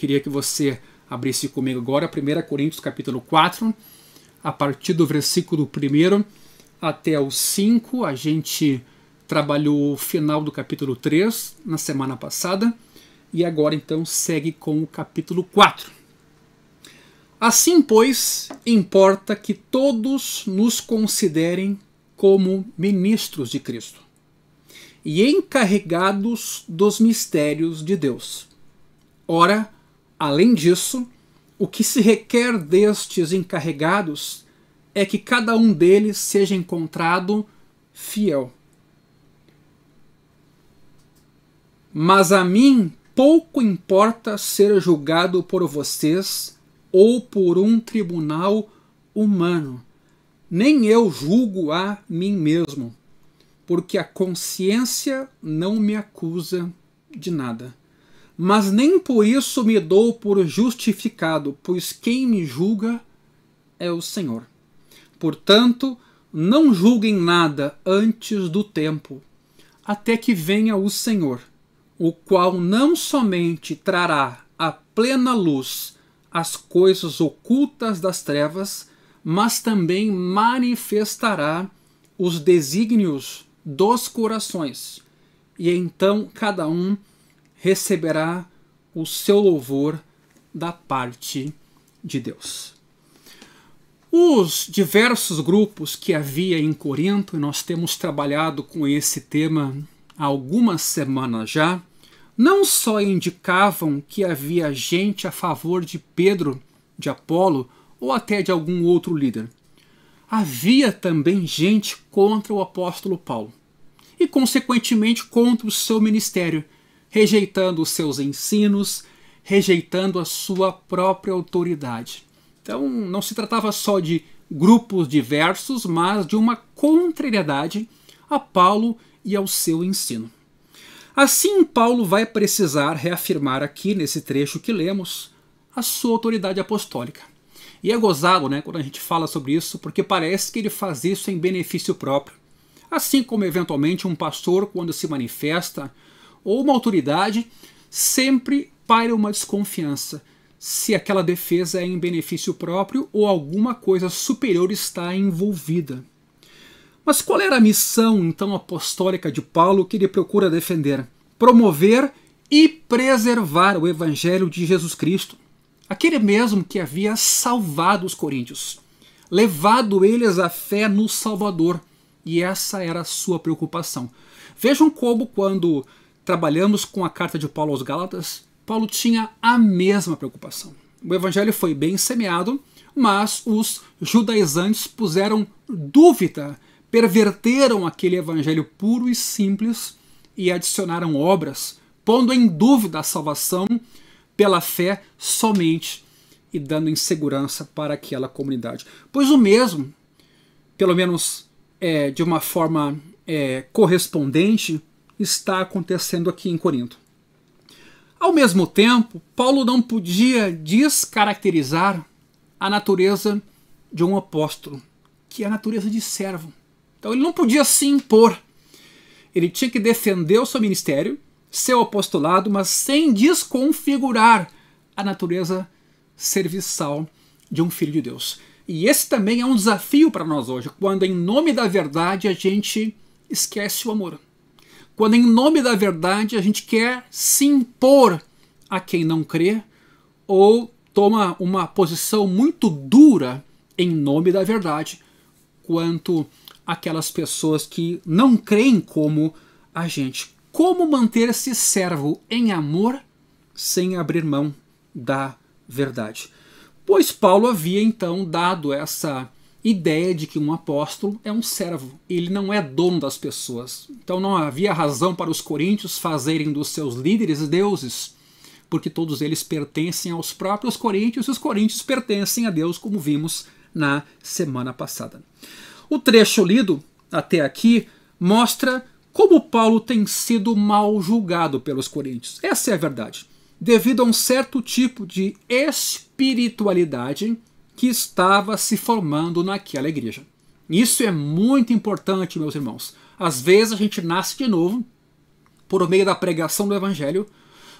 queria que você abrisse comigo agora 1 Coríntios capítulo 4, a partir do versículo 1 até o 5. A gente trabalhou o final do capítulo 3 na semana passada e agora então segue com o capítulo 4. Assim, pois, importa que todos nos considerem como ministros de Cristo e encarregados dos mistérios de Deus. Ora, além disso, o que se requer destes encarregados é que cada um deles seja encontrado fiel. Mas a mim pouco importa ser julgado por vocês ou por um tribunal humano. Nem eu julgo a mim mesmo, porque a consciência não me acusa de nada. Mas nem por isso me dou por justificado, pois quem me julga é o Senhor. Portanto, não julguem nada antes do tempo, até que venha o Senhor, o qual não somente trará à plena luz as coisas ocultas das trevas, mas também manifestará os desígnios dos corações, e então cada um receberá o seu louvor da parte de Deus. Os diversos grupos que havia em Corinto, e nós temos trabalhado com esse tema há algumas semanas já, não só indicavam que havia gente a favor de Pedro, de Apolo ou até de algum outro líder. Havia também gente contra o apóstolo Paulo e, consequentemente, contra o seu ministério, rejeitando os seus ensinos, rejeitando a sua própria autoridade. Então, não se tratava só de grupos diversos, mas de uma contrariedade a Paulo e ao seu ensino. Assim, Paulo vai precisar reafirmar aqui, nesse trecho que lemos, a sua autoridade apostólica. E é gozado, né, quando a gente fala sobre isso, porque parece que ele faz isso em benefício próprio. Assim como, eventualmente, um pastor, quando se manifesta, ou uma autoridade, sempre paira uma desconfiança se aquela defesa é em benefício próprio ou alguma coisa superior está envolvida. Mas qual era a missão, então, apostólica de Paulo que ele procura defender? Promover e preservar o Evangelho de Jesus Cristo, aquele mesmo que havia salvado os coríntios, levado eles à fé no Salvador, e essa era a sua preocupação. Vejam como, quando trabalhamos com a carta de Paulo aos Gálatas, Paulo tinha a mesma preocupação. O Evangelho foi bem semeado, mas os judaizantes puseram dúvida, perverteram aquele evangelho puro e simples e adicionaram obras, pondo em dúvida a salvação pela fé somente e dando insegurança para aquela comunidade. Pois o mesmo, pelo menos de uma forma correspondente, está acontecendo aqui em Corinto. Ao mesmo tempo, Paulo não podia descaracterizar a natureza de um apóstolo, que é a natureza de servo. Então ele não podia se impor. Ele tinha que defender o seu ministério, seu apostolado, mas sem desconfigurar a natureza serviçal de um filho de Deus. E esse também é um desafio para nós hoje, quando em nome da verdade a gente esquece o amor. Quando em nome da verdade a gente quer se impor a quem não crê ou toma uma posição muito dura em nome da verdade quanto aquelas pessoas que não creem como a gente. Como manter-se servo em amor sem abrir mão da verdade? Pois Paulo havia então dado essa ideia de que um apóstolo é um servo, ele não é dono das pessoas. Então não havia razão para os coríntios fazerem dos seus líderes deuses, porque todos eles pertencem aos próprios coríntios e os coríntios pertencem a Deus, como vimos na semana passada. O trecho lido até aqui mostra como Paulo tem sido mal julgado pelos coríntios. Essa é a verdade. Devido a um certo tipo de espiritualidade que estava se formando naquela igreja. Isso é muito importante, meus irmãos. Às vezes a gente nasce de novo por meio da pregação do Evangelho,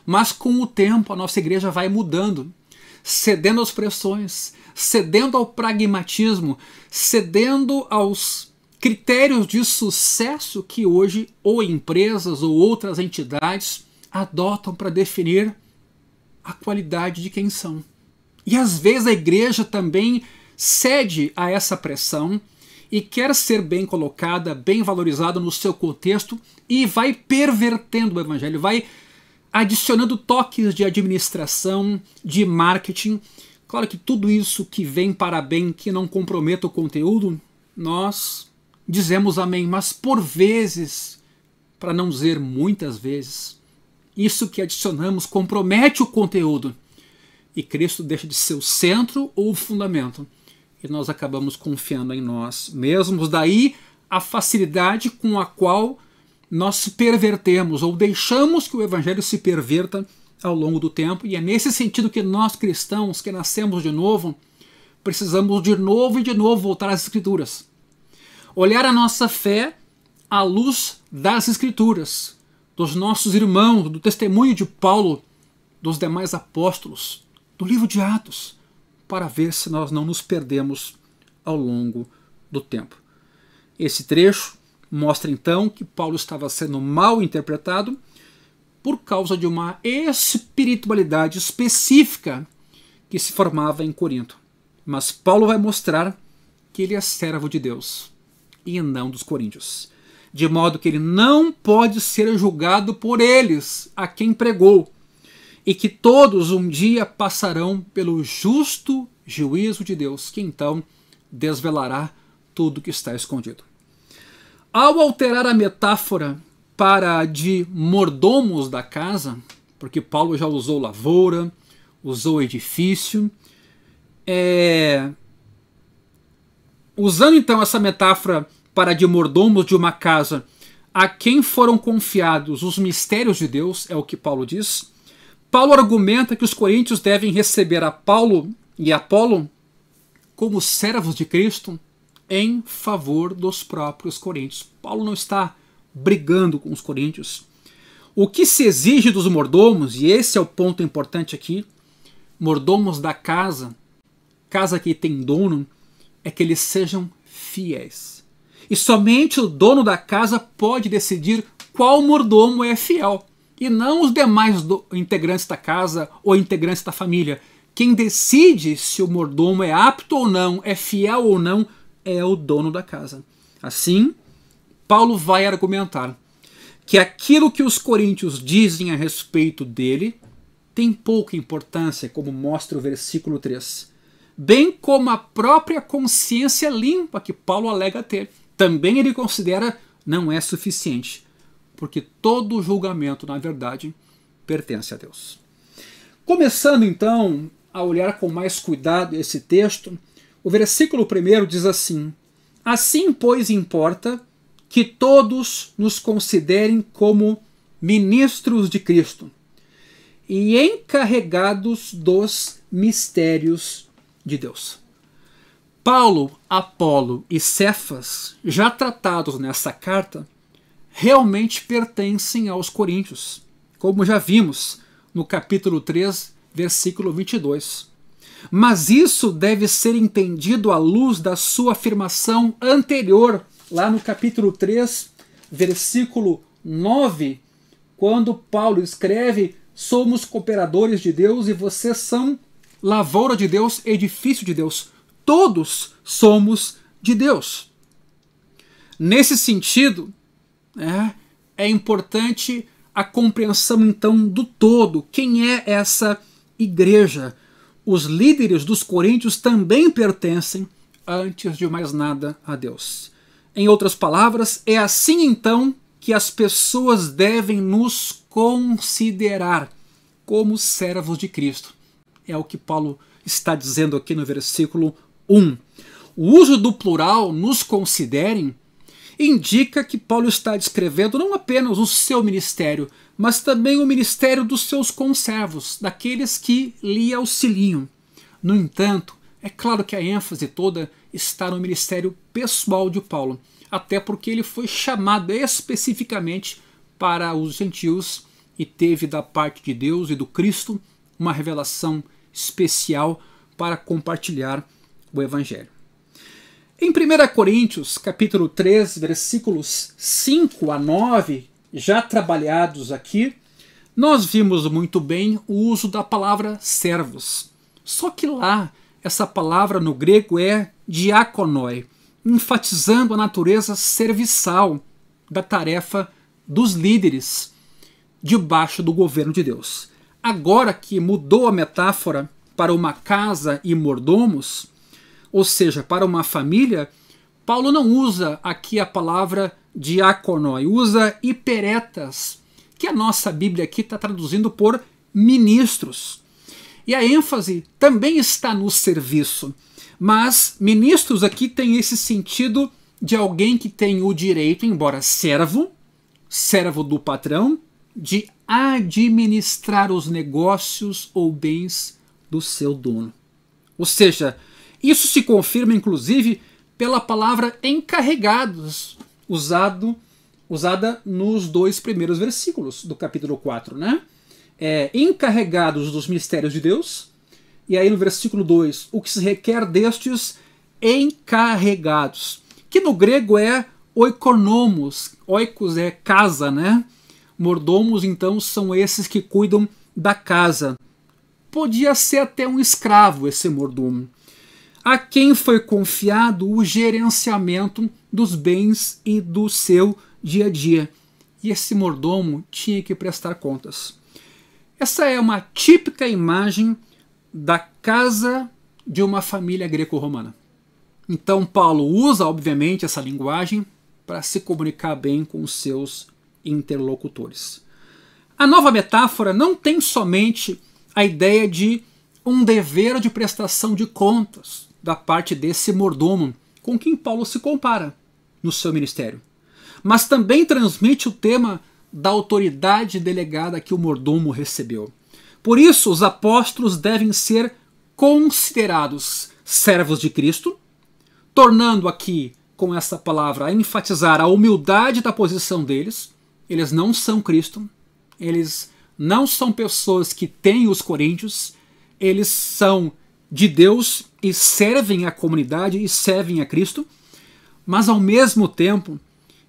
Mas com o tempo a nossa igreja vai mudando, cedendo às pressões, cedendo ao pragmatismo, cedendo aos critérios de sucesso que hoje ou empresas ou outras entidades adotam para definir a qualidade de quem são. E às vezes a igreja também cede a essa pressão e quer ser bem colocada, bem valorizada no seu contexto e vai pervertendo o evangelho, vai adicionando toques de administração, de marketing. Claro que tudo isso que vem para bem, que não comprometa o conteúdo, nós dizemos amém, mas por vezes, para não dizer muitas vezes, isso que adicionamos compromete o conteúdo e Cristo deixa de ser o centro ou o fundamento e nós acabamos confiando em nós mesmos. Daí a facilidade com a qual nós se pervertemos ou deixamos que o evangelho se perverta ao longo do tempo, e é nesse sentido que nós cristãos que nascemos de novo precisamos de novo e de novo voltar às Escrituras, olhar a nossa fé à luz das Escrituras, dos nossos irmãos, do testemunho de Paulo, dos demais apóstolos, do livro de Atos, para ver se nós não nos perdemos ao longo do tempo. Esse trecho mostra então que Paulo estava sendo mal interpretado por causa de uma espiritualidade específica que se formava em Corinto. Mas Paulo vai mostrar que ele é servo de Deus e não dos coríntios, de modo que ele não pode ser julgado por eles a quem pregou, e que todos um dia passarão pelo justo juízo de Deus, que então desvelará tudo que está escondido. Ao alterar a metáfora para a de mordomos da casa, porque Paulo já usou lavoura, usou edifício, usando então essa metáfora para a de mordomos de uma casa, a quem foram confiados os mistérios de Deus, é o que Paulo diz. Paulo argumenta que os coríntios devem receber a Paulo e Apolo como servos de Cristo em favor dos próprios coríntios. Paulo não está brigando com os coríntios. O que se exige dos mordomos, e esse é o ponto importante aqui, mordomos da casa que tem dono, é que eles sejam fiéis. E somente o dono da casa pode decidir qual mordomo é fiel, e não os demais integrantes da casa ou integrantes da família. Quem decide se o mordomo é apto ou não, é fiel ou não, é o dono da casa. Assim, Paulo vai argumentar que aquilo que os coríntios dizem a respeito dele tem pouca importância, como mostra o versículo 3. Bem como a própria consciência limpa que Paulo alega ter. Também ele considera não é suficiente, porque todo julgamento, na verdade, pertence a Deus. Começando então a olhar com mais cuidado esse texto, o versículo 1 diz assim: assim, pois, importa que todos nos considerem como ministros de Cristo e encarregados dos mistérios de Deus. Paulo, Apolo e Cefas, já tratados nessa carta, realmente pertencem aos coríntios, como já vimos no capítulo 3, versículo 22. Mas isso deve ser entendido à luz da sua afirmação anterior, lá no capítulo 3, versículo 9, quando Paulo escreve: somos cooperadores de Deus e vocês são lavoura de Deus, edifício de Deus. Todos somos de Deus. Nesse sentido, é importante a compreensão então do todo. Quem é essa igreja? Os líderes dos coríntios também pertencem, antes de mais nada, a Deus. Em outras palavras, é assim então que as pessoas devem nos considerar como servos de Cristo. É o que Paulo está dizendo aqui no versículo 1. O uso do plural, nos considerem, indica que Paulo está descrevendo não apenas o seu ministério, mas também o ministério dos seus conservos, daqueles que lhe auxiliam. No entanto, é claro que a ênfase toda está no ministério pessoal de Paulo, até porque ele foi chamado especificamente para os gentios e teve da parte de Deus e do Cristo uma revelação especial para compartilhar o Evangelho. Em 1 Coríntios, capítulo 3, versículos 5 a 9, já trabalhados aqui, nós vimos muito bem o uso da palavra servos. Só que lá, essa palavra no grego é diakonoi, enfatizando a natureza serviçal da tarefa dos líderes debaixo do governo de Deus. Agora que mudou a metáfora para uma casa e mordomos, ou seja, para uma família, Paulo não usa aqui a palavra diakonoi, usa hiperetas, que a nossa Bíblia aqui está traduzindo por ministros. E a ênfase também está no serviço, mas ministros aqui tem esse sentido de alguém que tem o direito, embora servo do patrão, de administrar os negócios ou bens do seu dono. Ou seja, isso se confirma inclusive pela palavra encarregados, usada nos 2 primeiros versículos do capítulo 4, né? Encarregados dos mistérios de Deus, e aí no versículo 2, o que se requer destes encarregados, que no grego é oikonomos, oikos é casa, né? Mordomos, então, são esses que cuidam da casa. Podia ser até um escravo esse mordomo, a quem foi confiado o gerenciamento dos bens e do seu dia a dia. E esse mordomo tinha que prestar contas. Essa é uma típica imagem da casa de uma família greco-romana. Então Paulo usa, obviamente, essa linguagem para se comunicar bem com os seus interlocutores. A nova metáfora não tem somente a ideia de um dever de prestação de contas da parte desse mordomo com quem Paulo se compara no seu ministério, mas também transmite o tema da autoridade delegada que o mordomo recebeu. Por isso, os apóstolos devem ser considerados servos de Cristo, tornando aqui, com essa palavra, a enfatizar a humildade da posição deles. Eles não são Cristo, eles não são pessoas que têm os coríntios, eles são de Deus e servem a comunidade e servem a Cristo, mas ao mesmo tempo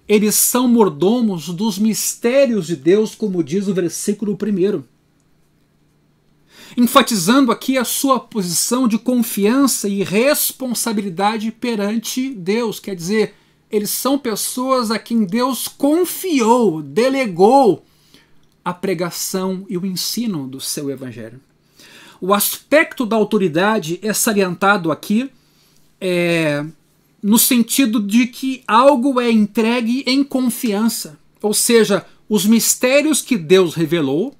eles são mordomos dos mistérios de Deus, como diz o versículo 1. Enfatizando aqui a sua posição de confiança e responsabilidade perante Deus. Quer dizer, eles são pessoas a quem Deus confiou, delegou a pregação e o ensino do seu evangelho. O aspecto da autoridade é salientado aqui no sentido de que algo é entregue em confiança, ou seja, os mistérios que Deus revelou,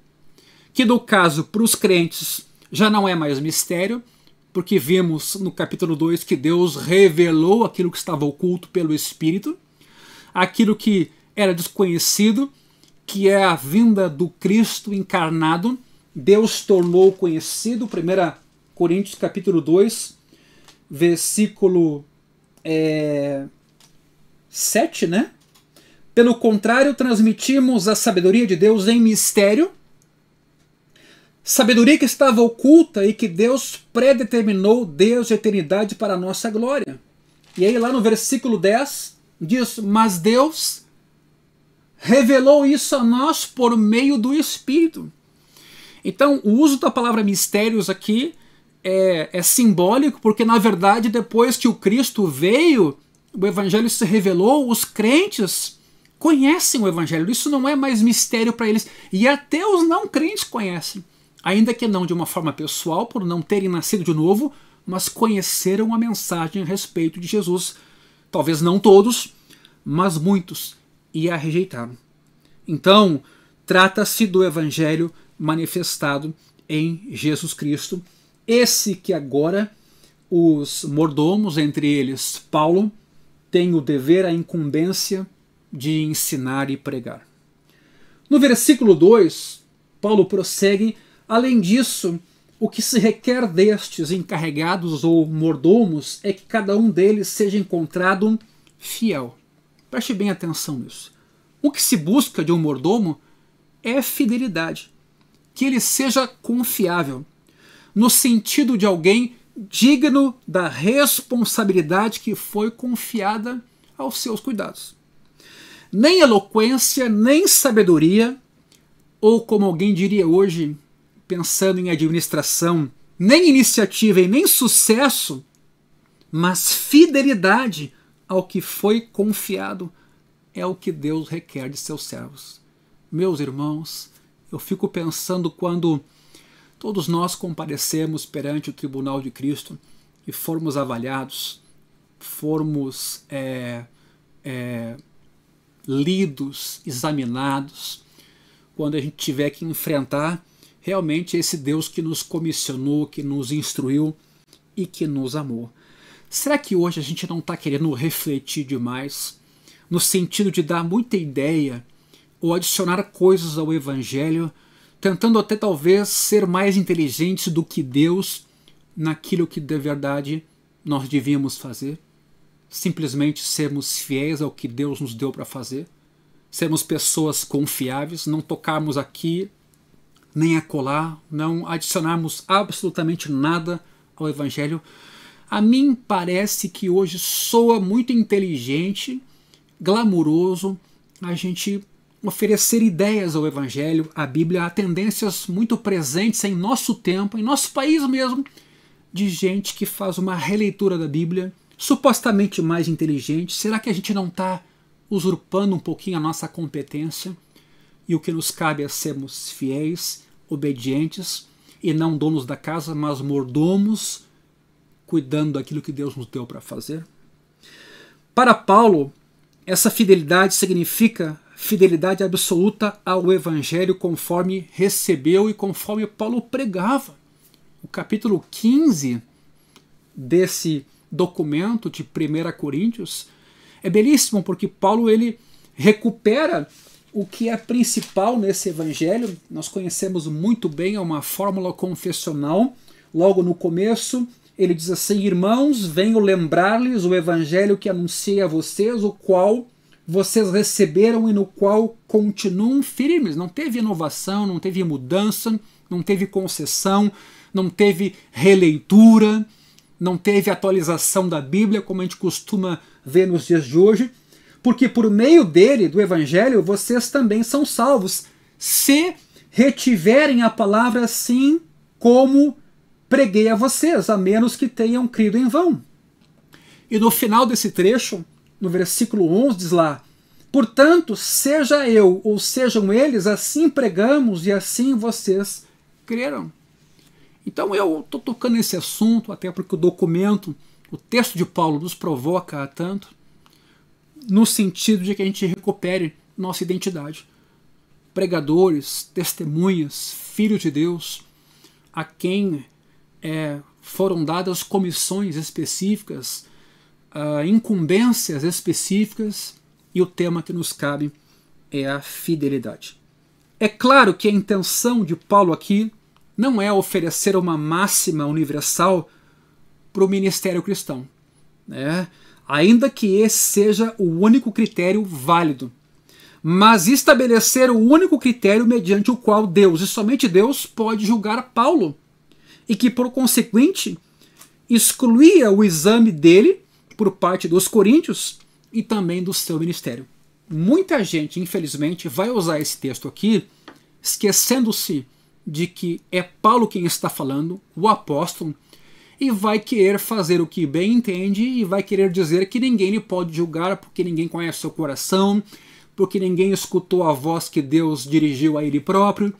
que no caso para os crentes já não é mais mistério, porque vimos no capítulo 2 que Deus revelou aquilo que estava oculto pelo Espírito, aquilo que era desconhecido, que é a vinda do Cristo encarnado, Deus tornou conhecido. 1 Coríntios capítulo 2, versículo 7, né? Pelo contrário, transmitimos a sabedoria de Deus em mistério, sabedoria que estava oculta e que Deus predeterminou desde a eternidade para a nossa glória. E aí lá no versículo 10 diz, mas Deus revelou isso a nós por meio do Espírito. Então o uso da palavra mistérios aqui é simbólico, porque na verdade depois que o Cristo veio, o Evangelho se revelou, os crentes conhecem o Evangelho, isso não é mais mistério para eles, e até os não crentes conhecem. Ainda que não de uma forma pessoal, por não terem nascido de novo, mas conheceram a mensagem a respeito de Jesus. Talvez não todos, mas muitos, e a rejeitaram. Então, trata-se do Evangelho manifestado em Jesus Cristo, esse que agora os mordomos, entre eles Paulo, têm o dever, a incumbência de ensinar e pregar. No versículo 2, Paulo prossegue, além disso, o que se requer destes encarregados ou mordomos é que cada um deles seja encontrado fiel. Preste bem atenção nisso. O que se busca de um mordomo é fidelidade, que ele seja confiável, no sentido de alguém digno da responsabilidade que foi confiada aos seus cuidados. Nem eloquência, nem sabedoria, ou como alguém diria hoje, pensando em administração, nem iniciativa e nem sucesso, mas fidelidade ao que foi confiado é o que Deus requer de seus servos. Meus irmãos, eu fico pensando quando todos nós comparecemos perante o tribunal de Cristo e formos avaliados, formos lidos, examinados, quando a gente tiver que enfrentar realmente esse Deus que nos comissionou, que nos instruiu e que nos amou. Será que hoje a gente não está querendo refletir demais, no sentido de dar muita ideia ou adicionar coisas ao Evangelho, tentando até talvez ser mais inteligentes do que Deus naquilo que de verdade nós devíamos fazer? Simplesmente sermos fiéis ao que Deus nos deu para fazer, sermos pessoas confiáveis, não tocarmos aqui nem acolá, não adicionarmos absolutamente nada ao Evangelho. A mim parece que hoje soa muito inteligente, glamuroso, a gente oferecer ideias ao Evangelho, à Bíblia. Há tendências muito presentes em nosso tempo, em nosso país mesmo, de gente que faz uma releitura da Bíblia, supostamente mais inteligente. Será que a gente não está usurpando um pouquinho a nossa competência? E o que nos cabe é sermos fiéis, obedientes, e não donos da casa, mas mordomos, cuidando daquilo que Deus nos deu para fazer? Para Paulo, essa fidelidade significa fidelidade absoluta ao Evangelho conforme recebeu e conforme Paulo pregava. O capítulo 15 desse documento de 1 Coríntios é belíssimo, porque Paulo ele recupera o que é principal nesse Evangelho. Nós conhecemos muito bem, é uma fórmula confessional. Logo no começo ele diz assim: irmãos, venho lembrar-lhes o Evangelho que anunciei a vocês, o qual vocês receberam e no qual continuam firmes. Não teve inovação, não teve mudança, não teve concessão, não teve releitura, não teve atualização da Bíblia, como a gente costuma ver nos dias de hoje, porque por meio dele, do Evangelho, vocês também são salvos, se retiverem a palavra assim como preguei a vocês, a menos que tenham crido em vão. E no final desse trecho, no versículo 11, diz lá: portanto, seja eu ou sejam eles, assim pregamos e assim vocês creram. Então eu estou tocando nesse assunto, até porque o documento, o texto de Paulo nos provoca a tanto, no sentido de que a gente recupere nossa identidade. Pregadores, testemunhas, filhos de Deus, a quem foram dadas comissões específicas, incumbências específicas, e o tema que nos cabe é a fidelidade. É claro que a intenção de Paulo aqui não é oferecer uma máxima universal para o ministério cristão, né? Ainda que esse seja o único critério válido, mas estabelecer o único critério mediante o qual Deus, e somente Deus, pode julgar Paulo, e que, por consequente, excluía o exame dele por parte dos coríntios e também do seu ministério. Muita gente, infelizmente, vai usar esse texto aqui, esquecendo-se de que é Paulo quem está falando, o apóstolo, e vai querer fazer o que bem entende e vai querer dizer que ninguém lhe pode julgar porque ninguém conhece seu coração, porque ninguém escutou a voz que Deus dirigiu a ele próprio.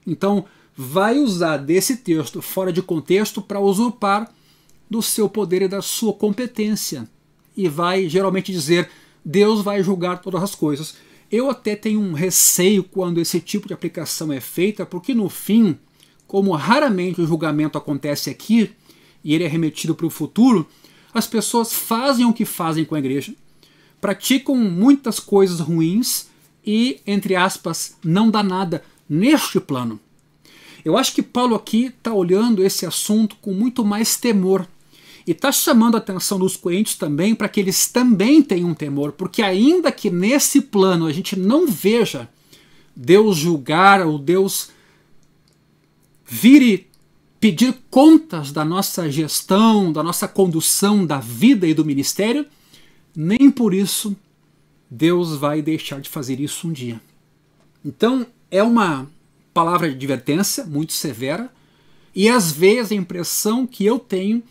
Então, vai usar desse texto fora de contexto para usurpar do seu poder e da sua competência. E vai geralmente dizer: Deus vai julgar todas as coisas. Eu até tenho um receio quando esse tipo de aplicação é feita, porque no fim, como raramente o julgamento acontece aqui, e ele é remetido para o futuro, as pessoas fazem o que fazem com a igreja, praticam muitas coisas ruins e, entre aspas, não dá nada neste plano. Eu acho que Paulo aqui está olhando esse assunto com muito mais temor. E está chamando a atenção dos coríntios também para que eles também tenham temor, porque ainda que nesse plano a gente não veja Deus julgar ou Deus vir e pedir contas da nossa gestão, da nossa condução da vida e do ministério, nem por isso Deus vai deixar de fazer isso um dia. Então, é uma palavra de advertência muito severa, e às vezes a impressão que eu tenho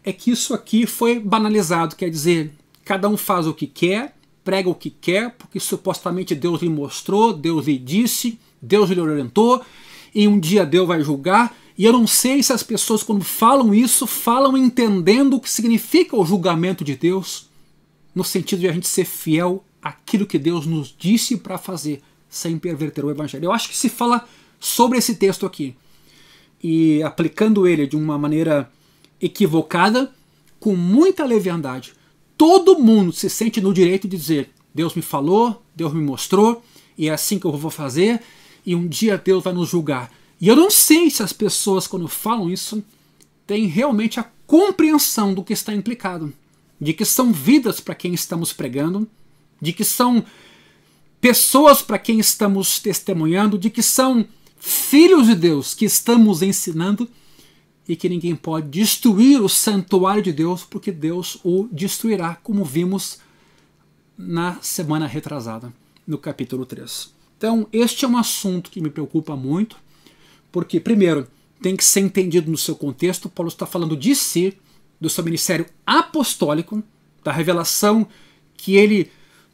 é que isso aqui foi banalizado, quer dizer, cada um faz o que quer, prega o que quer, porque supostamente Deus lhe mostrou, Deus lhe disse, Deus lhe orientou, e um dia Deus vai julgar. E eu não sei se as pessoas, quando falam isso, falam entendendo o que significa o julgamento de Deus, no sentido de a gente ser fiel àquilo que Deus nos disse para fazer, sem perverter o Evangelho. Eu acho que se fala sobre esse texto aqui, e aplicando ele de uma maneira equivocada, com muita leviandade, todo mundo se sente no direito de dizer: Deus me falou, Deus me mostrou, e é assim que eu vou fazer, e um dia Deus vai nos julgar. E eu não sei se as pessoas, quando falam isso, têm realmente a compreensão do que está implicado, de que são vidas para quem estamos pregando, de que são pessoas para quem estamos testemunhando, de que são filhos de Deus que estamos ensinando, e que ninguém pode destruir o santuário de Deus, porque Deus o destruirá, como vimos na semana retrasada, no capítulo 3. Então, este é um assunto que me preocupa muito, porque, primeiro, tem que ser entendido no seu contexto. Paulo está falando de si, do seu ministério apostólico, da revelação que ele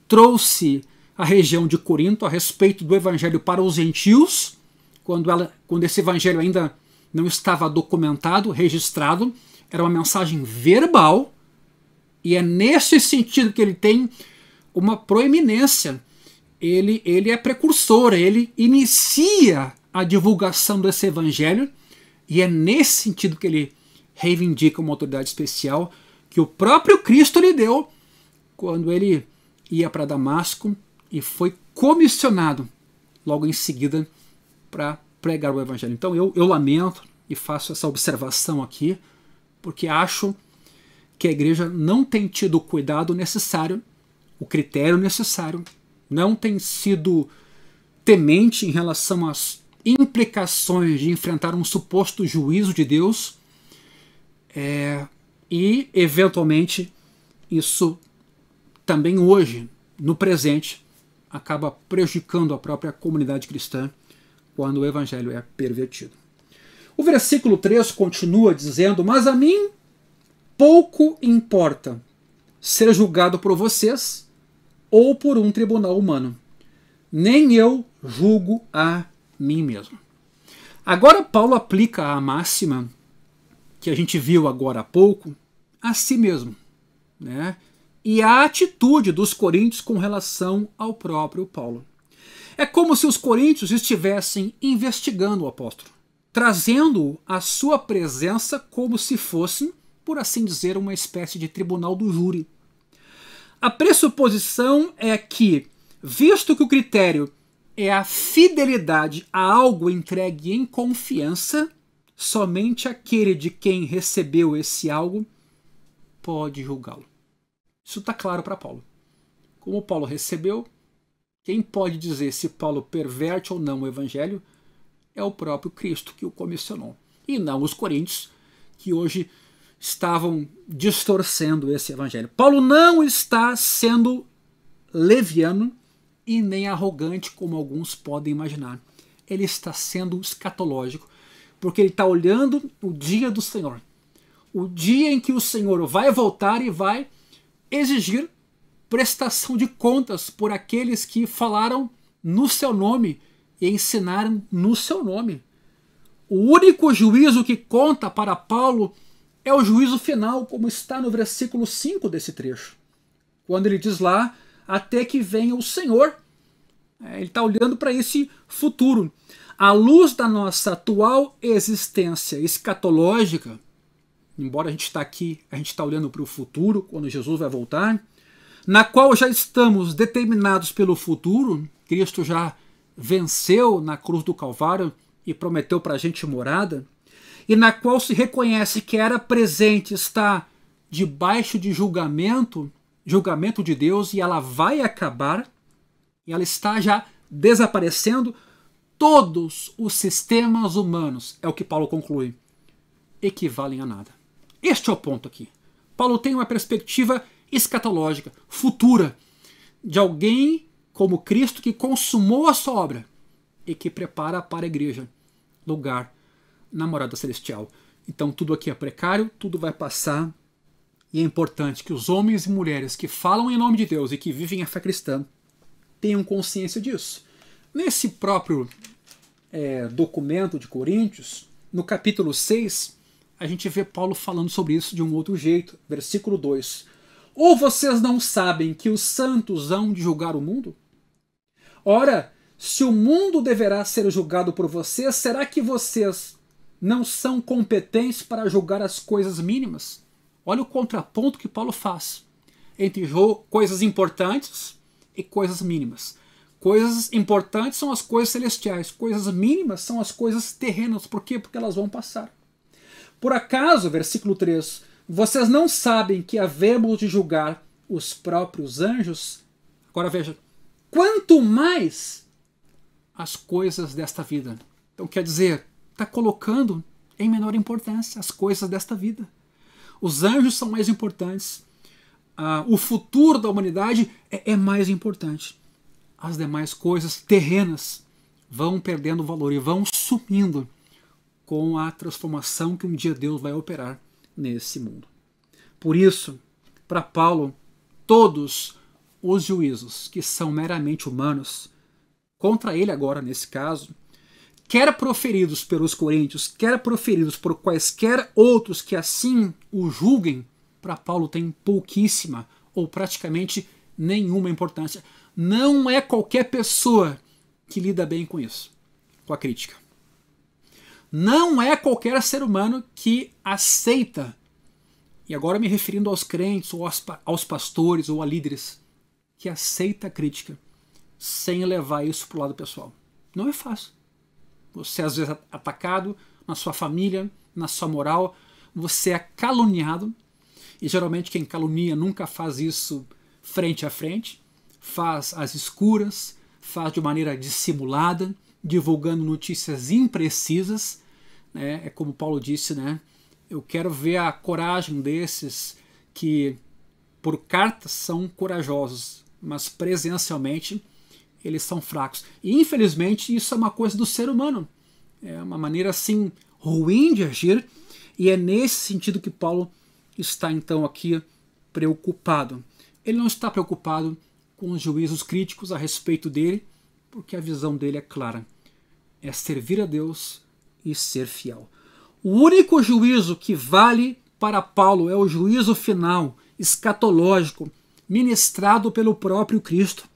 trouxe à região de Corinto a respeito do evangelho para os gentios, quando esse evangelho ainda não estava documentado, registrado, era uma mensagem verbal, e é nesse sentido que ele tem uma proeminência. Ele é precursor, ele inicia a divulgação desse evangelho, e é nesse sentido que ele reivindica uma autoridade especial que o próprio Cristo lhe deu quando ele ia para Damasco e foi comissionado logo em seguida para pregar o evangelho. Então eu lamento e faço essa observação aqui, porque acho que a igreja não tem tido o cuidado necessário, o critério necessário, não tem sido temente em relação às implicações de enfrentar um suposto juízo de Deus, e eventualmente isso também hoje, no presente, acaba prejudicando a própria comunidade cristã quando o evangelho é pervertido. O versículo 3 continua dizendo: mas a mim pouco importa ser julgado por vocês ou por um tribunal humano. Nem eu julgo a mim mesmo. Agora Paulo aplica a máxima que a gente viu agora há pouco a si mesmo, né? E a atitude dos coríntios com relação ao próprio Paulo. É como se os coríntios estivessem investigando o apóstolo, trazendo-o à sua presença como se fosse, por assim dizer, uma espécie de tribunal do júri. A pressuposição é que, visto que o critério é a fidelidade a algo entregue em confiança, somente aquele de quem recebeu esse algo pode julgá-lo. Isso está claro para Paulo. Como Paulo recebeu, quem pode dizer se Paulo perverte ou não o evangelho é o próprio Cristo que o comissionou, e não os coríntios que hoje estavam distorcendo esse evangelho. Paulo não está sendo leviano e nem arrogante, como alguns podem imaginar. Ele está sendo escatológico, porque ele está olhando o dia do Senhor, o dia em que o Senhor vai voltar e vai exigir prestação de contas por aqueles que falaram no seu nome e ensinaram no seu nome. O único juízo que conta para Paulo é o juízo final, como está no versículo 5 desse trecho, quando ele diz lá: até que venha o Senhor. Ele está olhando para esse futuro. À luz da nossa atual existência escatológica, embora a gente está aqui, a gente está olhando para o futuro, quando Jesus vai voltar, na qual já estamos determinados pelo futuro. Cristo já venceu na cruz do Calvário e prometeu para a gente morada, e na qual se reconhece que a era presente está debaixo de julgamento de Deus, e ela vai acabar, e ela está já desaparecendo, todos os sistemas humanos, é o que Paulo conclui, equivalem a nada. Este é o ponto aqui. Paulo tem uma perspectiva escatológica, futura, de alguém como Cristo que consumou a sua obra e que prepara para a igreja lugar na morada celestial. Então tudo aqui é precário, tudo vai passar, e é importante que os homens e mulheres que falam em nome de Deus e que vivem a fé cristã tenham consciência disso. Nesse próprio documento de Coríntios, no capítulo 6, a gente vê Paulo falando sobre isso de um outro jeito. Versículo 2. Ou vocês não sabem que os santos hão de julgar o mundo? Ora, se o mundo deverá ser julgado por vocês, será que vocês não são competentes para julgar as coisas mínimas? Olha o contraponto que Paulo faz entre coisas importantes e coisas mínimas. Coisas importantes são as coisas celestiais, coisas mínimas são as coisas terrenas. Por quê? Porque elas vão passar. Por acaso, versículo 3, vocês não sabem que havemos de julgar os próprios anjos? Agora veja, quanto mais as coisas desta vida. Então quer dizer, está colocando em menor importância as coisas desta vida. Os anjos são mais importantes. O futuro da humanidade é mais importante. As demais coisas terrenas vão perdendo valor e vão sumindo com a transformação que um dia Deus vai operar nesse mundo. Por isso, para Paulo, todos os juízos que são meramente humanos, contra ele agora nesse caso, quer proferidos pelos coríntios, quer proferidos por quaisquer outros que assim o julguem, para Paulo tem pouquíssima ou praticamente nenhuma importância. Não é qualquer pessoa que lida bem com isso, com a crítica. Não é qualquer ser humano que aceita, e agora me referindo aos crentes, ou aos pastores, ou a líderes, que aceita a crítica sem levar isso para o lado pessoal. Não é fácil. Você às vezes é atacado na sua família, na sua moral, você é caluniado, e geralmente quem calunia nunca faz isso frente a frente, faz às escuras, faz de maneira dissimulada, divulgando notícias imprecisas, né? É como Paulo disse, né? Eu quero ver a coragem desses que por cartas são corajosos, mas presencialmente eles são fracos. E infelizmente isso é uma coisa do ser humano. É uma maneira assim ruim de agir, e é nesse sentido que Paulo está então aqui preocupado. Ele não está preocupado com os juízos críticos a respeito dele, porque a visão dele é clara. É servir a Deus e ser fiel. O único juízo que vale para Paulo é o juízo final, escatológico, ministrado pelo próprio Cristo.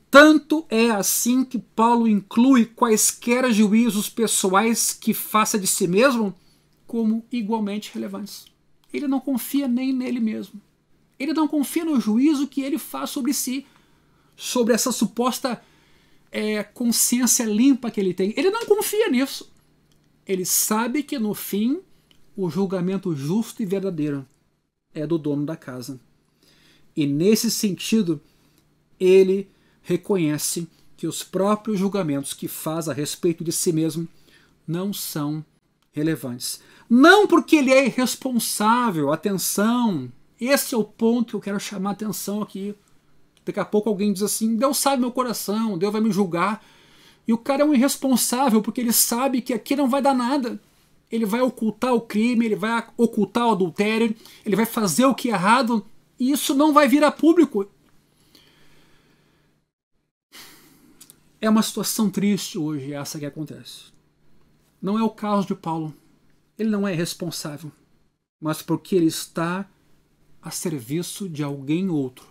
Tanto é assim que Paulo inclui quaisquer juízos pessoais que faça de si mesmo como igualmente relevantes. Ele não confia nem nele mesmo. Ele não confia no juízo que ele faz sobre si, sobre essa suposta consciência limpa que ele tem. Ele não confia nisso. Ele sabe que no fim o julgamento justo e verdadeiro é do dono da casa. E nesse sentido, ele reconhece que os próprios julgamentos que faz a respeito de si mesmo não são relevantes. Não porque ele é irresponsável, atenção, esse é o ponto que eu quero chamar a atenção aqui. Daqui a pouco alguém diz assim, Deus sabe meu coração, Deus vai me julgar. E o cara é um irresponsável porque ele sabe que aqui não vai dar nada. Ele vai ocultar o crime, ele vai ocultar o adultério, ele vai fazer o que é errado, e isso não vai vir a público. É uma situação triste hoje essa que acontece. Não é o caso de Paulo. Ele não é responsável, mas porque ele está a serviço de alguém outro,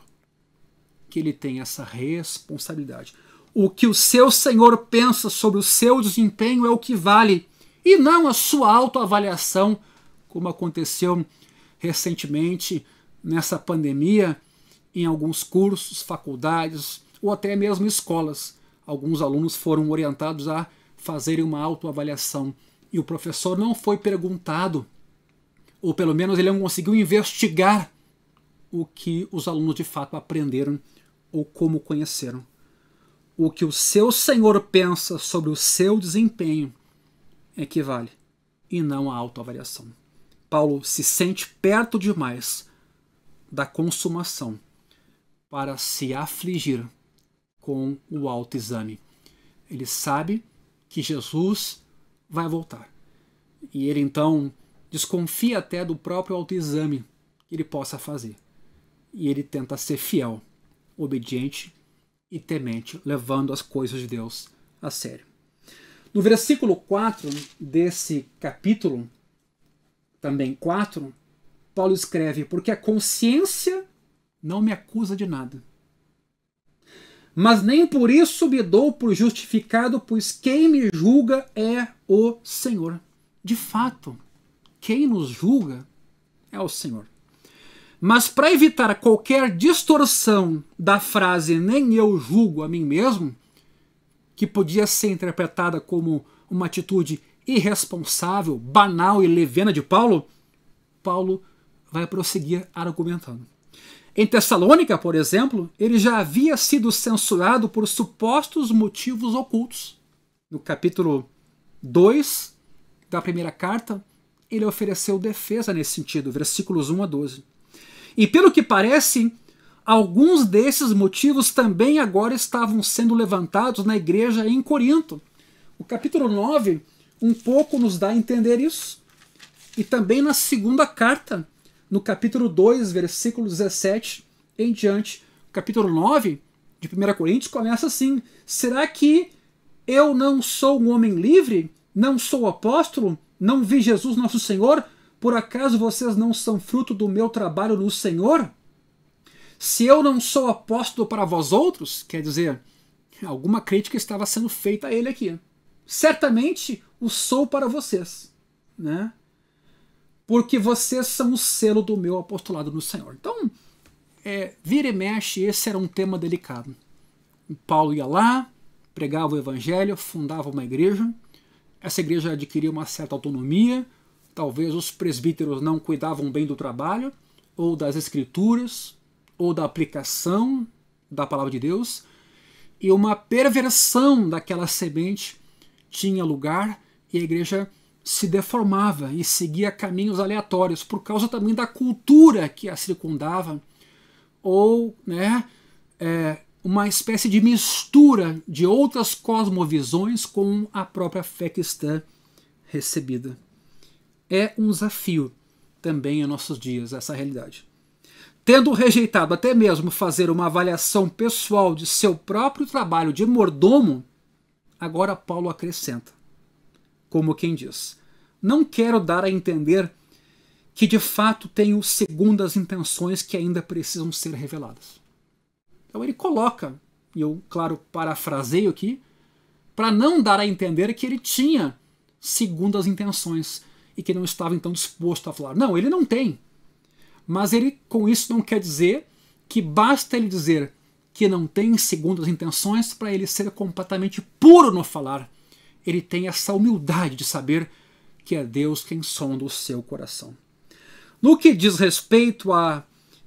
que ele tem essa responsabilidade. O que o seu Senhor pensa sobre o seu desempenho é o que vale, e não a sua autoavaliação, como aconteceu recentemente nessa pandemia, em alguns cursos, faculdades ou até mesmo escolas. Alguns alunos foram orientados a fazerem uma autoavaliação e o professor não foi perguntado, ou pelo menos ele não conseguiu investigar o que os alunos de fato aprenderam ou como conheceram. o que o seu senhor pensa sobre o seu desempenho é que vale, e não a autoavaliação. Paulo se sente perto demais da consumação para se afligir com o autoexame. Ele sabe que Jesus vai voltar. E ele então desconfia até do próprio autoexame que ele possa fazer. E ele tenta ser fiel, obediente e temente, levando as coisas de Deus a sério. No versículo 4 desse capítulo, também 4, Paulo escreve: porque a consciência não me acusa de nada, mas nem por isso me dou por justificado, pois quem me julga é o Senhor. De fato, quem nos julga é o Senhor. Mas para evitar qualquer distorção da frase nem eu julgo a mim mesmo, que podia ser interpretada como uma atitude irresponsável, banal e leviana de Paulo, Paulo vai prosseguir argumentando. Em Tessalônica, por exemplo, ele já havia sido censurado por supostos motivos ocultos. No capítulo 2 da primeira carta, ele ofereceu defesa nesse sentido, versículos 1 a 12. E pelo que parece, alguns desses motivos também agora estavam sendo levantados na igreja em Corinto. O capítulo 9 um pouco nos dá a entender isso. E também na segunda carta, no capítulo 2, versículo 17 em diante. O capítulo 9 de 1 Coríntios começa assim: será que eu não sou um homem livre? Não sou apóstolo? Não vi Jesus nosso Senhor? Por acaso vocês não são fruto do meu trabalho no Senhor? Se eu não sou apóstolo para vós outros, quer dizer, alguma crítica estava sendo feita a ele aqui. Certamente o sou para vocês, né? Porque vocês são o selo do meu apostolado no Senhor. Então, vira e mexe, esse era um tema delicado. O Paulo ia lá, pregava o evangelho, fundava uma igreja. Essa igreja adquiria uma certa autonomia. Talvez os presbíteros não cuidavam bem do trabalho, ou das escrituras, ou da aplicação da palavra de Deus. E uma perversão daquela semente tinha lugar e a igreja se deformava e seguia caminhos aleatórios por causa também da cultura que a circundava, ou uma espécie de mistura de outras cosmovisões com a própria fé cristã recebida. É um desafio também em nossos dias essa realidade. Tendo rejeitado até mesmo fazer uma avaliação pessoal de seu próprio trabalho de mordomo, agora Paulo acrescenta, como quem diz: não quero dar a entender que de fato tenho segundas intenções que ainda precisam ser reveladas. Então ele coloca, e eu, claro, parafraseio aqui, para não dar a entender que ele tinha segundas intenções e que não estava então disposto a falar. Não, ele não tem. Mas ele, com isso, não quer dizer que basta ele dizer que não tem segundas intenções para ele ser completamente puro no falar. Ele tem essa humildade de saber que é Deus quem sonda o seu coração. No que diz respeito a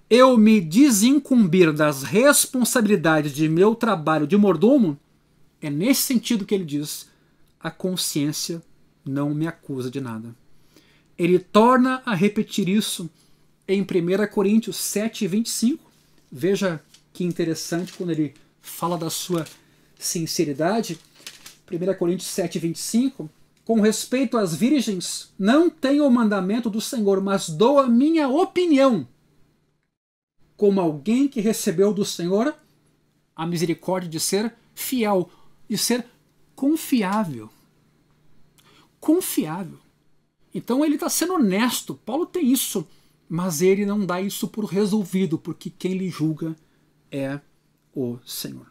eu me desincumbir das responsabilidades de meu trabalho de mordomo, é nesse sentido que ele diz: a consciência não me acusa de nada. Ele torna a repetir isso em 1 Coríntios 7, 25. Veja que interessante quando ele fala da sua sinceridade. 1 Coríntios 7, 25. Com respeito às virgens, não tenho o mandamento do Senhor, mas dou a minha opinião, como alguém que recebeu do Senhor a misericórdia de ser fiel, de ser confiável. Confiável. Então ele está sendo honesto. Paulo tem isso, mas ele não dá isso por resolvido, porque quem lhe julga é o Senhor.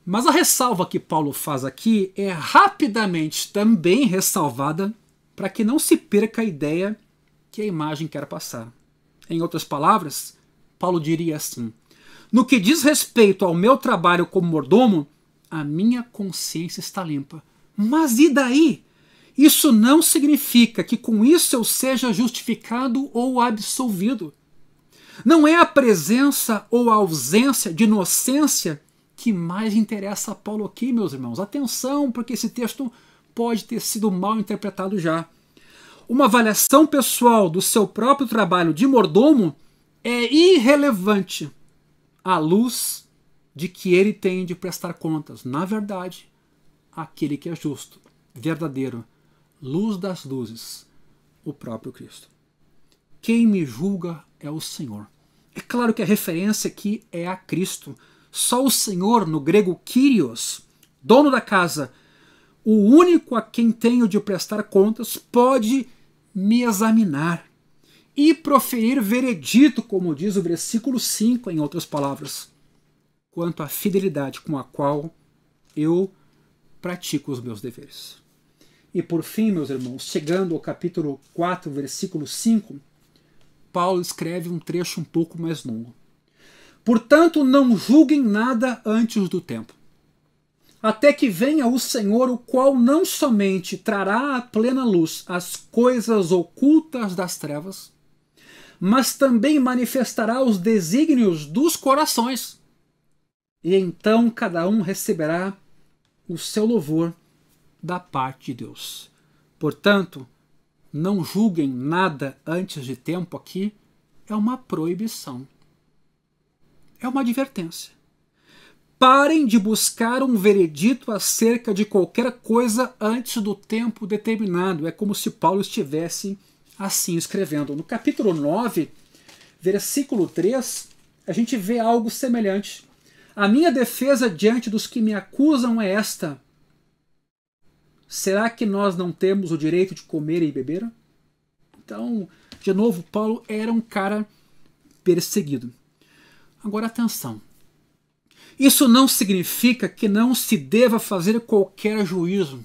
Mas a ressalva que Paulo faz aqui é rapidamente também ressalvada para que não se perca a ideia que a imagem quer passar. Em outras palavras, Paulo diria assim: no que diz respeito ao meu trabalho como mordomo, a minha consciência está limpa. Mas e daí? Isso não significa que com isso eu seja justificado ou absolvido. Não é a presença ou a ausência de inocência que mais interessa a Paulo aqui, meus irmãos. Atenção, porque esse texto pode ter sido mal interpretado já. Uma avaliação pessoal do seu próprio trabalho de mordomo é irrelevante à luz de que ele tem de prestar contas. Na verdade, aquele que é justo, verdadeiro, luz das luzes, o próprio Cristo. Quem me julga é o Senhor. É claro que a referência aqui é a Cristo. Só o Senhor, no grego Kyrios, dono da casa, o único a quem tenho de prestar contas, pode me examinar e proferir veredito, como diz o versículo 5, em outras palavras, quanto à fidelidade com a qual eu pratico os meus deveres. E por fim, meus irmãos, chegando ao capítulo 4, versículo 5, Paulo escreve um trecho um pouco mais longo. Portanto, não julguem nada antes do tempo, até que venha o Senhor, o qual não somente trará à plena luz as coisas ocultas das trevas, mas também manifestará os desígnios dos corações. E então cada um receberá o seu louvor da parte de Deus. Portanto, não julguem nada antes de tempo aqui é uma proibição. É uma advertência. Parem de buscar um veredito acerca de qualquer coisa antes do tempo determinado. É como se Paulo estivesse assim escrevendo. No capítulo 9, versículo 3, a gente vê algo semelhante. A minha defesa diante dos que me acusam é esta: será que nós não temos o direito de comer e beber? Então, de novo, Paulo era um cara perseguido. Agora, atenção. Isso não significa que não se deva fazer qualquer juízo,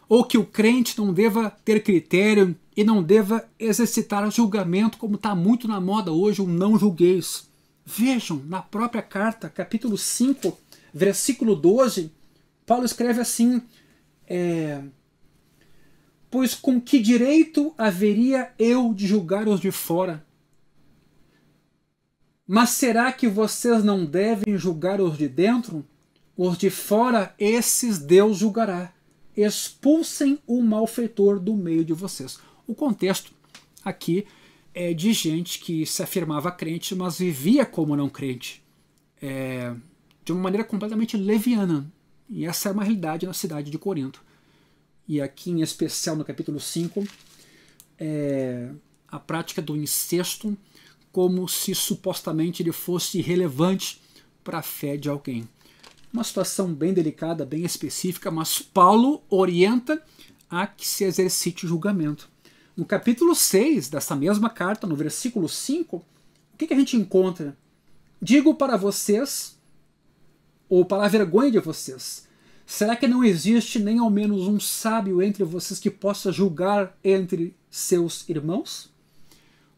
ou que o crente não deva ter critério e não deva exercitar julgamento, como está muito na moda hoje, o não julgueis. Vejam, na própria carta, capítulo 5, versículo 12, Paulo escreve assim: pois com que direito haveria eu de julgar os de fora? Mas será que vocês não devem julgar os de dentro? Os de fora, esses Deus julgará. Expulsem o malfeitor do meio de vocês. O contexto aqui é de gente que se afirmava crente, mas vivia como não crente, de uma maneira completamente leviana. E essa é uma realidade na cidade de Corinto. E aqui, em especial, no capítulo 5, a prática do incesto, como se supostamente ele fosse relevante para a fé de alguém. Uma situação bem delicada, bem específica, mas Paulo orienta a que se exercite o julgamento. No capítulo 6 dessa mesma carta, no versículo 5, o que a gente encontra? Digo para vocês, ou para a vergonha de vocês, será que não existe nem ao menos um sábio entre vocês que possa julgar entre seus irmãos?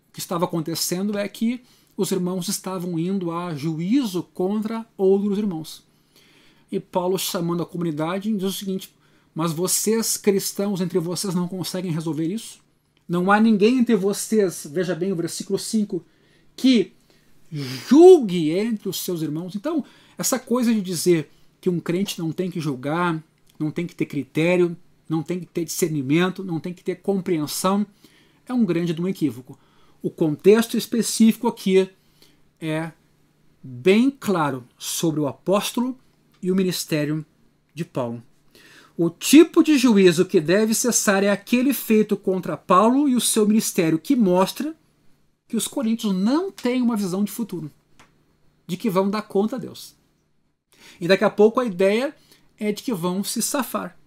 O que estava acontecendo é que os irmãos estavam indo a juízo contra outros irmãos. E Paulo, chamando a comunidade, diz o seguinte: mas vocês, cristãos, entre vocês não conseguem resolver isso? Não há ninguém entre vocês, veja bem o versículo 5, que julgue entre os seus irmãos. Então, essa coisa de dizer que um crente não tem que julgar, não tem que ter critério, não tem que ter discernimento, não tem que ter compreensão, é um grande de um equívoco. O contexto específico aqui é bem claro sobre o apóstolo e o ministério de Paulo. O tipo de juízo que deve cessar é aquele feito contra Paulo e o seu ministério, que mostra que os coríntios não têm uma visão de futuro, de que vão dar conta a Deus. E daqui a pouco a ideia é de que vão se safar.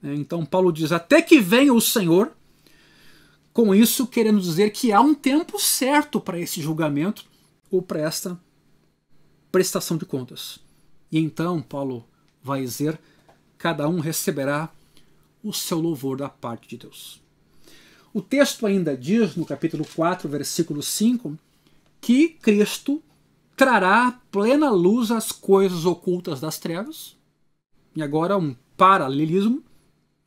Então Paulo diz: até que venha o Senhor, com isso querendo dizer que há um tempo certo para esse julgamento ou para esta prestação de contas. E então Paulo vai dizer: cada um receberá o seu louvor da parte de Deus. O texto ainda diz, no capítulo 4, versículo 5, que Cristo trará à plena luz as coisas ocultas das trevas. E agora um paralelismo,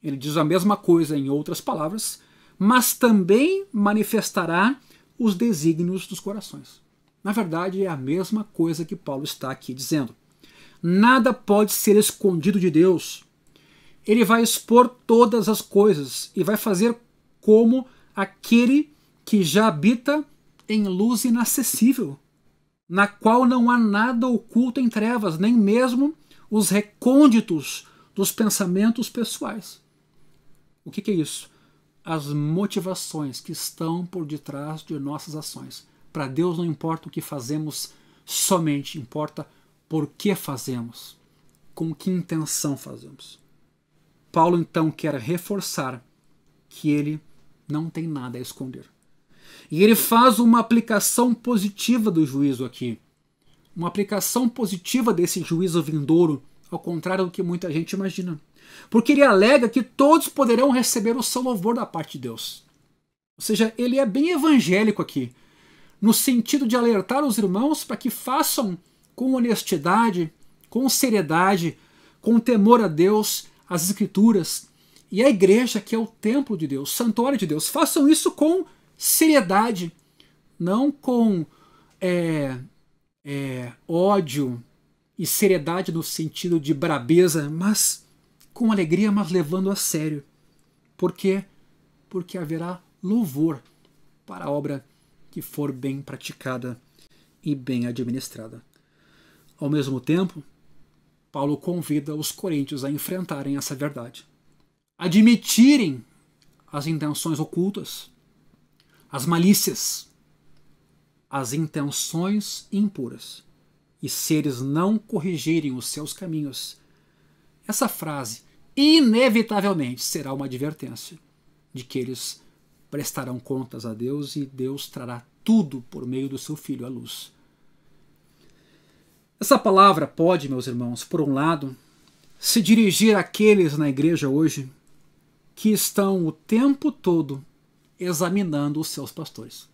ele diz a mesma coisa em outras palavras, mas também manifestará os desígnios dos corações. Na verdade, é a mesma coisa que Paulo está aqui dizendo. Nada pode ser escondido de Deus. Ele vai expor todas as coisas e vai fazer como aquele que já habita em luz inacessível, na qual não há nada oculto em trevas, nem mesmo os recônditos dos pensamentos pessoais. O que é isso? As motivações que estão por detrás de nossas ações. Para Deus não importa o que fazemos somente, importa por que fazemos, com que intenção fazemos. Paulo então quer reforçar que ele não tem nada a esconder. E ele faz uma aplicação positiva do juízo aqui. Uma aplicação positiva desse juízo vindouro, ao contrário do que muita gente imagina. Porque ele alega que todos poderão receber o seu louvor da parte de Deus. Ou seja, ele é bem evangélico aqui, no sentido de alertar os irmãos para que façam com honestidade, com seriedade, com temor a Deus, as Escrituras e a igreja, que é o templo de Deus, o santuário de Deus. Façam isso com seriedade, não com ódio e seriedade no sentido de brabeza, mas com alegria, mas levando a sério. Por quê? Porque haverá louvor para a obra que for bem praticada e bem administrada. Ao mesmo tempo, Paulo convida os coríntios a enfrentarem essa verdade, admitirem as intenções ocultas, as malícias, as intenções impuras, e se eles não corrigirem os seus caminhos, essa frase inevitavelmente será uma advertência de que eles prestarão contas a Deus e Deus trará tudo por meio do seu Filho à luz. Essa palavra pode, meus irmãos, por um lado, se dirigir àqueles na igreja hoje que estão o tempo todo examinando os seus pastores.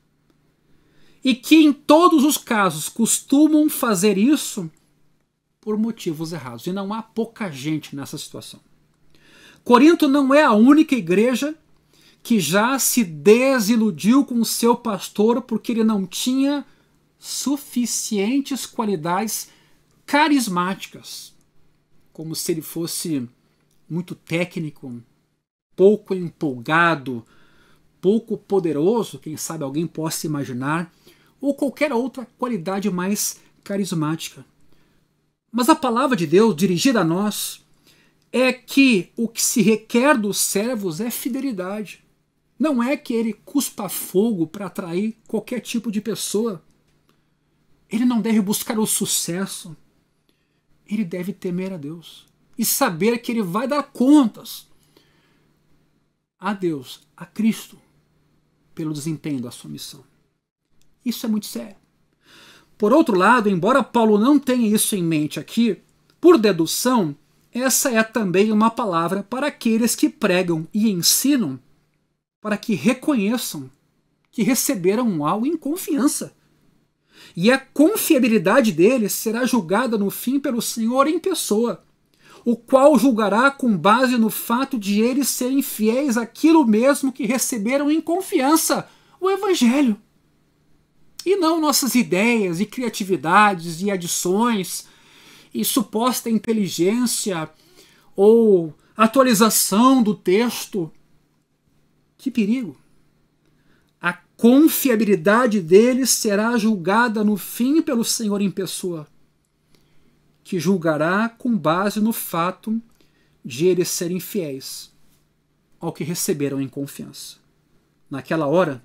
E que em todos os casos costumam fazer isso por motivos errados. E não há pouca gente nessa situação. Corinto não é a única igreja que já se desiludiu com o seu pastor porque ele não tinha suficientes qualidades carismáticas, como se ele fosse muito técnico, pouco empolgado, pouco poderoso, quem sabe alguém possa imaginar, ou qualquer outra qualidade mais carismática. Mas a palavra de Deus dirigida a nós é que o que se requer dos servos é fidelidade. Não é que ele cuspa fogo para atrair qualquer tipo de pessoa. Ele não deve buscar o sucesso. Ele deve temer a Deus e saber que ele vai dar contas a Deus, a Cristo, pelo desempenho da sua missão. Isso é muito sério. Por outro lado, embora Paulo não tenha isso em mente aqui, por dedução, essa é também uma palavra para aqueles que pregam e ensinam para que reconheçam que receberam algo em confiança. E a confiabilidade deles será julgada no fim pelo Senhor em pessoa, o qual julgará com base no fato de eles serem fiéis àquilo mesmo que receberam em confiança, o Evangelho. E não nossas ideias e criatividades e adições e suposta inteligência ou atualização do texto. Que perigo! A confiabilidade deles será julgada no fim pelo Senhor em pessoa, que julgará com base no fato de eles serem fiéis ao que receberam em confiança. Naquela hora,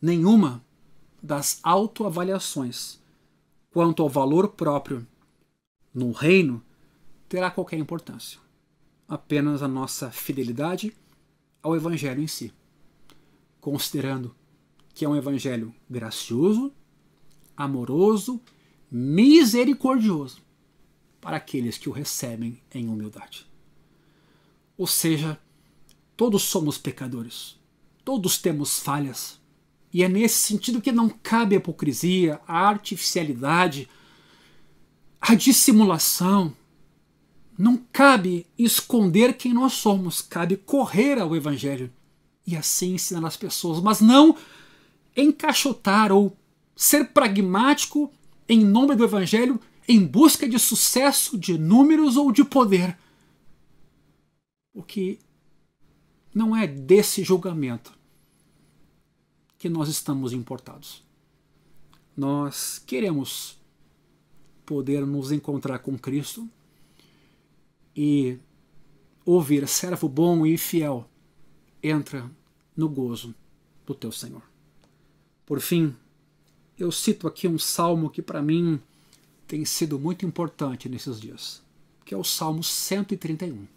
nenhuma das autoavaliações quanto ao valor próprio no reino terá qualquer importância. Apenas a nossa fidelidade ao Evangelho em si, considerando que é um Evangelho gracioso, amoroso, misericordioso para aqueles que o recebem em humildade. Ou seja, todos somos pecadores, todos temos falhas, e é nesse sentido que não cabe a hipocrisia, a artificialidade, a dissimulação. Não cabe esconder quem nós somos, cabe correr ao Evangelho e assim ensinar as pessoas, mas não encaixotar ou ser pragmático em nome do Evangelho em busca de sucesso, de números ou de poder. Porque não é desse julgamento que nós estamos importados. Nós queremos poder nos encontrar com Cristo e ouvir: servo bom e fiel, entra no gozo do teu Senhor. Por fim, eu cito aqui um salmo que para mim tem sido muito importante nesses dias, que é o Salmo 131.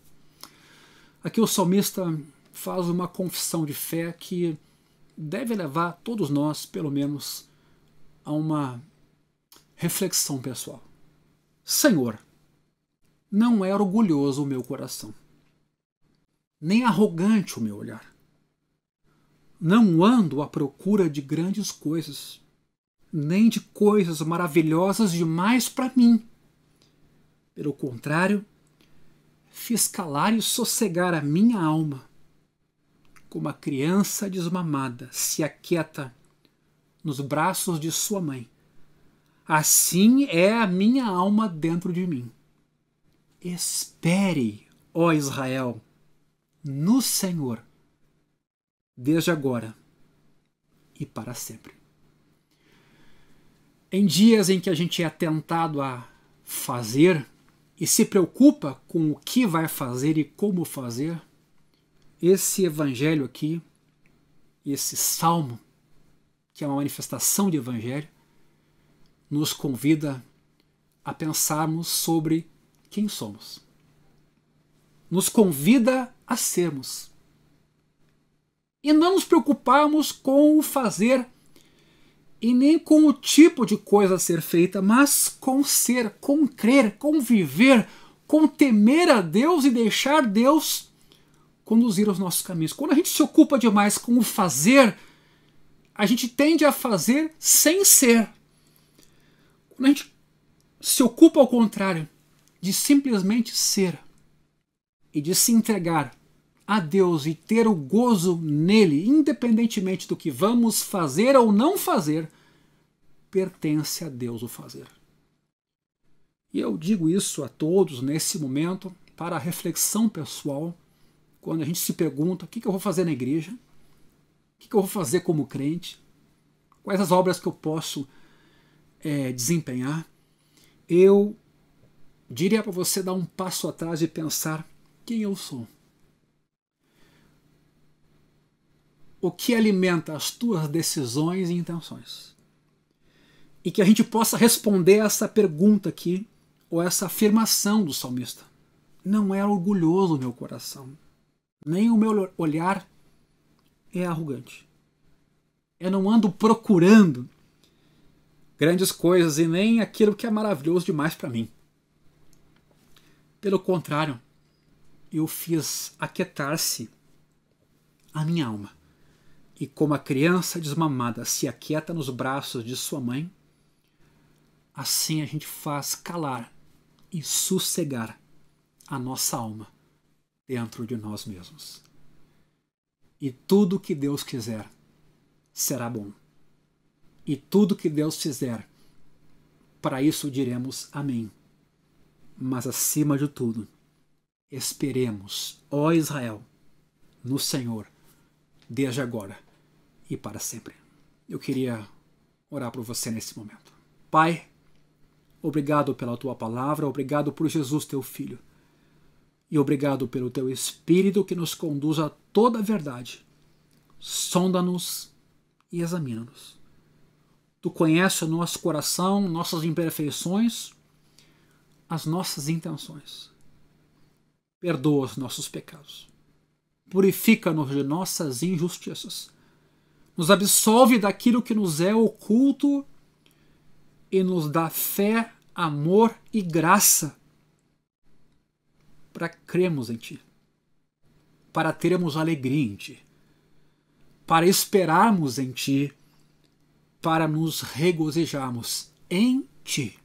Aqui o salmista faz uma confissão de fé que deve levar todos nós, pelo menos, a uma reflexão pessoal. Senhor, não é orgulhoso o meu coração, nem arrogante o meu olhar. Não ando à procura de grandes coisas, nem de coisas maravilhosas demais para mim. Pelo contrário, fiz calar e sossegar a minha alma, como a criança desmamada se aquieta nos braços de sua mãe. Assim é a minha alma dentro de mim. Espere, ó Israel, no Senhor, desde agora e para sempre. Em dias em que a gente é tentado a fazer e se preocupa com o que vai fazer e como fazer, esse evangelho aqui, esse salmo, que é uma manifestação de evangelho, nos convida a pensarmos sobre quem somos. Nos convida a sermos. E não nos preocuparmos com o fazer e nem com o tipo de coisa a ser feita, mas com ser, com crer, com viver, com temer a Deus e deixar Deus conduzir os nossos caminhos. Quando a gente se ocupa demais com o fazer, a gente tende a fazer sem ser. Quando a gente se ocupa ao contrário, de simplesmente ser e de se entregar a Deus e ter o gozo nele, independentemente do que vamos fazer ou não fazer, pertence a Deus o fazer. E eu digo isso a todos nesse momento para a reflexão pessoal, quando a gente se pergunta: o que eu vou fazer na igreja? O que eu vou fazer como crente? Quais as obras que eu posso desempenhar? Eu diria para você dar um passo atrás e pensar: quem eu sou? O que alimenta as tuas decisões e intenções? E que a gente possa responder essa pergunta aqui, ou essa afirmação do salmista: não é orgulhoso o meu coração, nem o meu olhar é arrogante. Eu não ando procurando grandes coisas e nem aquilo que é maravilhoso demais para mim. Pelo contrário, eu fiz aquietar-se a minha alma. E como a criança desmamada se aquieta nos braços de sua mãe, assim a gente faz calar e sossegar a nossa alma dentro de nós mesmos. E tudo que Deus quiser será bom. E tudo que Deus fizer, para isso diremos amém. Mas acima de tudo, esperemos, ó Israel, no Senhor, desde agora e para sempre. Eu queria orar por você nesse momento. Pai, obrigado pela tua palavra, obrigado por Jesus, teu Filho. E obrigado pelo teu Espírito que nos conduz a toda a verdade. Sonda-nos e examina-nos. Tu conheces o nosso coração, nossas imperfeições, as nossas intenções. Perdoa os nossos pecados. Purifica-nos de nossas injustiças. Nos absolve daquilo que nos é oculto e nos dá fé, amor e graça para crermos em Ti, para termos alegria em Ti, para esperarmos em Ti, para nos regozijarmos em Ti.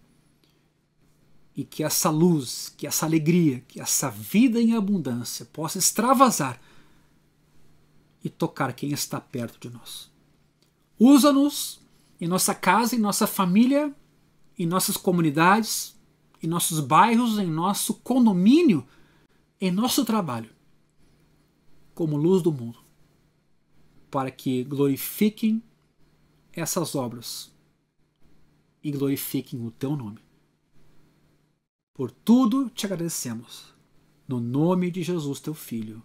E que essa luz, que essa alegria, que essa vida em abundância possa extravasar e tocar quem está perto de nós. Usa-nos em nossa casa, em nossa família, em nossas comunidades, em nossos bairros, em nosso condomínio, em nosso trabalho, como luz do mundo, para que glorifiquem essas obras e glorifiquem o teu nome. Por tudo te agradecemos, no nome de Jesus, teu Filho.